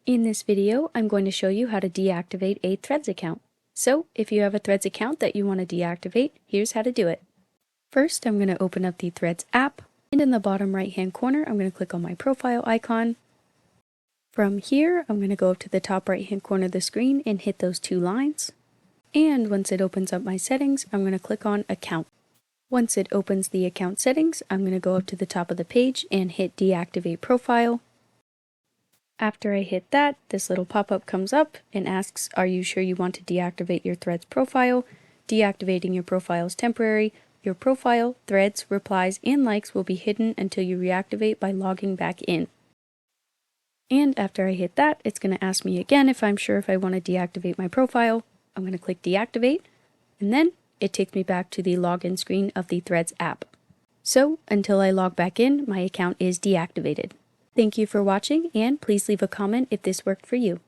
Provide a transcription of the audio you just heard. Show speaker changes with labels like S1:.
S1: In this video, I'm going to show you how to deactivate a Threads account. So, if you have a Threads account that you want to deactivate, here's how to do it. First, I'm going to open up the Threads app, and in the bottom right hand corner, I'm going to click on my profile icon. From here, I'm going to go up to the top right hand corner of the screen and hit those two lines. And once it opens up my settings, I'm going to click on Account. Once it opens the account settings, I'm going to go up to the top of the page and hit Deactivate Profile. After I hit that, this little pop-up comes up and asks, are you sure you want to deactivate your Threads profile? Deactivating your profile is temporary. Your profile, threads, replies, and likes will be hidden until you reactivate by logging back in. And after I hit that, it's going to ask me again if I'm sure if I want to deactivate my profile. I'm going to click Deactivate, and then it takes me back to the login screen of the Threads app. So, until I log back in, my account is deactivated. Thank you for watching, and please leave a comment if this worked for you.